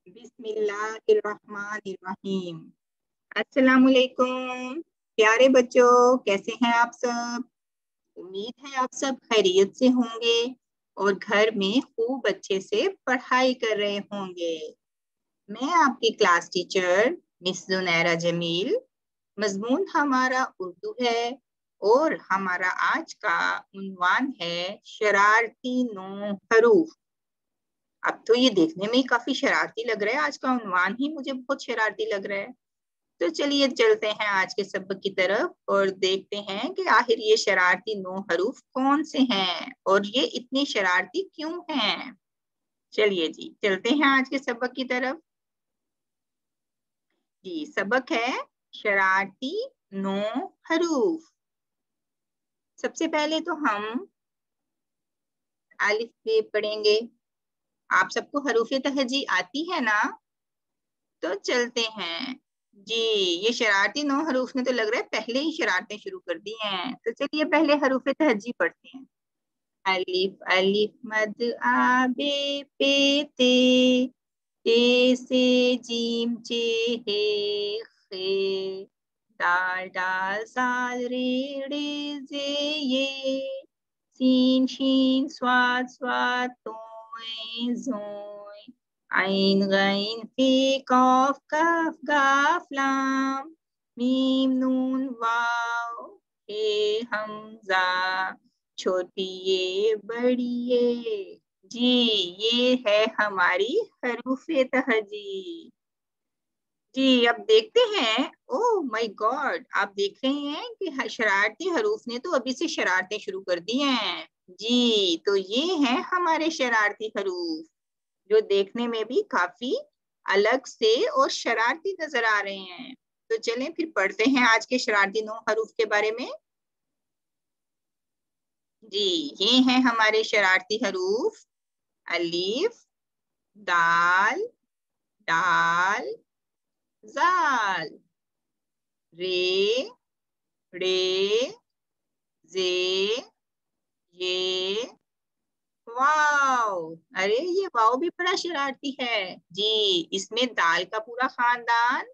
बिस्मिल्लाहिर्रहमानिर्रहीम। अस्सलामुअलैकुम प्यारे बच्चों, कैसे हैं आप सब। उम्मीद है आप सब खैरियत से होंगे और घर में खूब अच्छे से पढ़ाई कर रहे होंगे। मैं आपकी class teacher miss Junaira Jameel. मजमून हमारा उर्दू है और हमारा आज का उन्वान है शरारती नो हरूफ। अब तो ये देखने में ही काफी शरारती लग रहा है, आज का उन्वान ही मुझे बहुत शरारती लग रहा है। तो चलिए चलते हैं आज के सबक की तरफ और देखते हैं कि आखिर ये शरारती नो हरूफ कौन से हैं और ये इतने शरारती क्यों हैं। चलिए जी चलते हैं आज के सबक की तरफ। जी सबक है शरारती नो हरूफ। सबसे पहले तो हम अलिफ बे पढ़ेंगे। आप सबको हरूफे तहजी आती है ना। तो चलते हैं जी। ये शरारती नो हरूफ ने तो लग रहा है पहले ही शरारतें शुरू कर दी हैं। तो चलिए पहले हरूफे तहजी पढ़ते हैं। अलिफ अलिफ मद आ बे पे ते से जीम चे हे खे दाल डाल साल रे रे जे ये सीन शीन स्वाद स्वाद तोय जोय आइन गैन फे कॉफ कफ गाफ लाम मीम नून वाव हे हमजा छोटी ये बड़ी ये। जी ये है हमारी हरूफे तहजी। जी अब देखते हैं। ओह माय गॉड, आप देख रहे हैं कि शरारती हरूफ ने तो अभी से शरारतें शुरू कर दी हैं। जी तो ये हैं हमारे शरारती हरूफ जो देखने में भी काफी अलग से और शरारती नजर आ रहे हैं। तो चलें फिर पढ़ते हैं आज के शरारती नो हरूफ के बारे में। जी ये हैं हमारे शरारती हरूफ। अलीफ दाल डाल जाल रे रे जे ये वाव। अरे ये वाव भी बड़ा शरारती है। जी इसमें दाल का पूरा खानदान,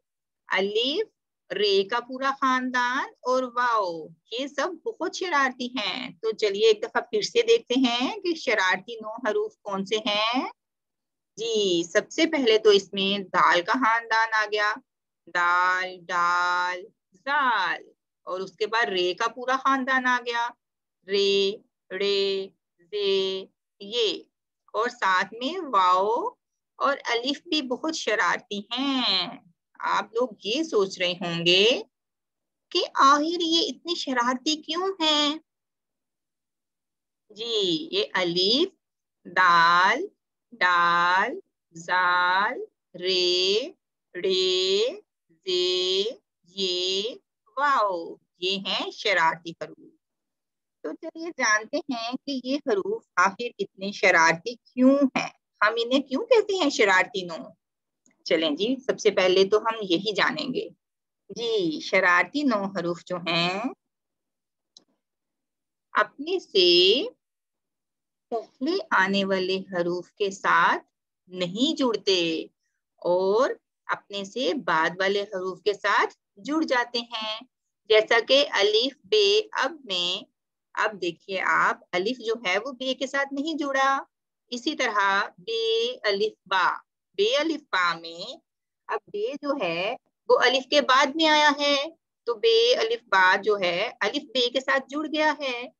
अलिफ रे का पूरा खानदान और वाव ये सब बहुत शरारती हैं। तो चलिए एक दफा फिर से देखते हैं कि शरारती नो हरूफ कौन से हैं। जी सबसे पहले तो इसमें दाल का खानदान आ गया। दाल डाल जाल। और उसके बाद रे का पूरा खानदान आ गया। रे रे जे ये। और साथ में वाओ और अलिफ भी बहुत शरारती हैं। आप लोग ये सोच रहे होंगे कि आखिर ये इतनी शरारती क्यों हैं। जी ये अलिफ दाल डाल जाल रे रे जे ये वाओ ये हैं शरारती हरूफ। तो चलिए जानते हैं कि ये हरूफ आखिर इतने शरारती क्यों हैं। हम इन्हें क्यों कहते हैं शरारती नो। चलें जी सबसे पहले तो हम यही जानेंगे। जी शरारती नो हरूफ जो हैं अपने से पहले आने वाले हरूफ के साथ नहीं जुड़ते और अपने से बाद वाले हरूफ के साथ जुड़ जाते हैं। जैसा कि अलिफ बे अब में। अब देखिए आप अलिफ जो है वो बे के साथ नहीं जुड़ा। इसी तरह बे अलिफ बा। बे अलिफ बा में अब बे जो है वो अलिफ के बाद में आया है। तो बे अलिफ बा जो है अलिफ बे के साथ जुड़ गया है।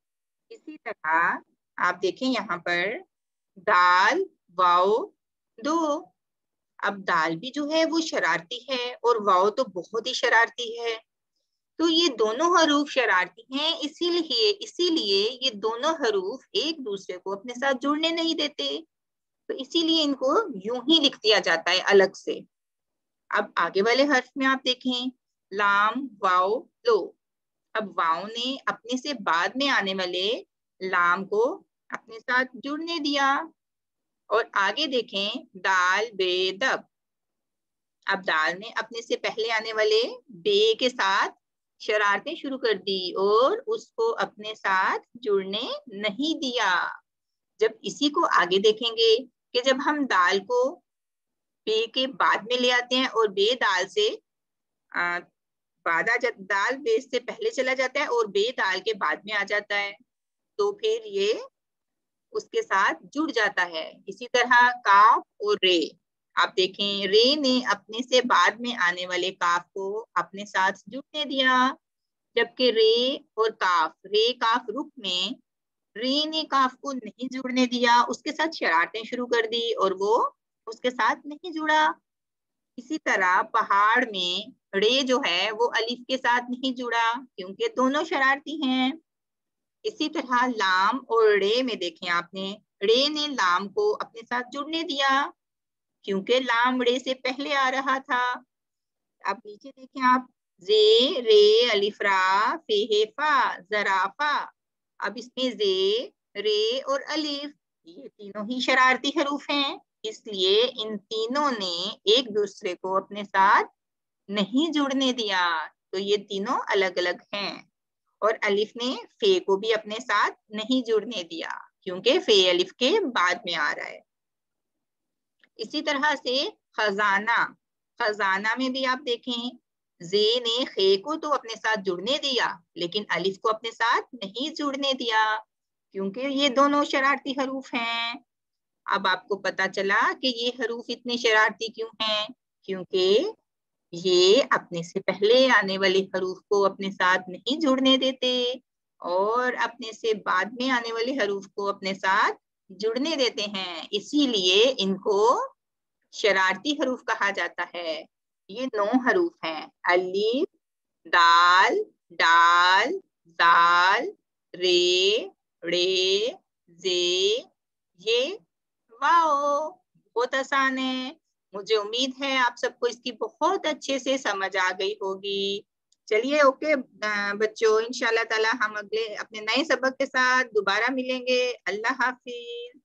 इसी तरह आप देखें यहाँ पर दाल वाओ दो। अब दाल भी जो है वो शरारती है और वाओ तो बहुत ही शरारती है। तो ये दोनों हरूफ शरारती हैं, इसीलिए इसीलिए ये दोनों हरूफ एक दूसरे को अपने साथ जुड़ने नहीं देते। तो इसीलिए इनको यूं ही लिख दिया जाता है अलग से। अब आगे वाले हर्फ में आप देखें लाम वाओ लो। अब वाओ ने अपने से बाद में आने वाले लाम को अपने साथ जुड़ने दिया। और आगे देखें दाल बेदब। अब दाल ने अपने से पहले आने वाले बे के साथ शरारतें शुरू कर दी और उसको अपने साथ जुड़ने नहीं दिया। जब इसी को आगे देखेंगे कि जब हम दाल को पे के बाद में ले आते हैं और बे दाल से दाल बे से पहले चला जाता है और बे दाल के बाद में आ जाता है, तो फिर ये उसके साथ जुड़ जाता है। इसी तरह काफ और रे, आप देखें रे ने अपने से बाद में आने वाले काफ को अपने साथ जुड़ने दिया, जबकि रे और काफ, रे काफ रुक में रे ने काफ को नहीं जुड़ने दिया, उसके साथ शरारतें शुरू कर दी और वो उसके साथ नहीं जुड़ा। इसी तरह पहाड़ में रे जो है वो अलिफ के साथ नहीं जुड़ा क्योंकि दोनों शरारती हैं। इसी तरह लाम और रे में देखें आपने, रे ने लाम को अपने साथ जुड़ने दिया क्योंकि लाम रे से पहले आ रहा था। अब नीचे देखें आप, जे रे अलिफरा फेहेफा जराफा। अब इसमें जे, रे और अलिफ ये तीनों ही शरारती हरूफ हैं, इसलिए इन तीनों ने एक दूसरे को अपने साथ नहीं जुड़ने दिया, तो ये तीनों अलग अलग हैं। और अलिफ ने फे को भी अपने साथ नहीं जुड़ने दिया क्योंकि फे अलिफ के बाद में आ रहा है। इसी तरह से खजाना, खजाना में भी आप देखें जे ने खे को तो अपने साथ जुड़ने दिया लेकिन अलिफ को अपने साथ नहीं जुड़ने दिया क्योंकि ये दोनों शरारती हरूफ हैं। अब आपको पता चला कि ये हरूफ इतने शरारती क्यों हैं, क्योंकि ये अपने से पहले आने वाले हरूफ को अपने साथ नहीं जुड़ने देते और अपने से बाद में आने वाले हरूफ को अपने साथ जुड़ने देते हैं, इसीलिए इनको शरारती हरूफ कहा जाता है। ये 9 हरूफ हैं, अलिफ, दाल, डाल, दाल, रे, रे, जे, ये, वाओ। बहुत आसान है। मुझे उम्मीद है आप सबको इसकी बहुत अच्छे से समझ आ गई होगी। चलिए ओके बच्चों, इंशाल्लाह ताला हम अगले अपने नए सबक के साथ दोबारा मिलेंगे। अल्लाह हाफिज।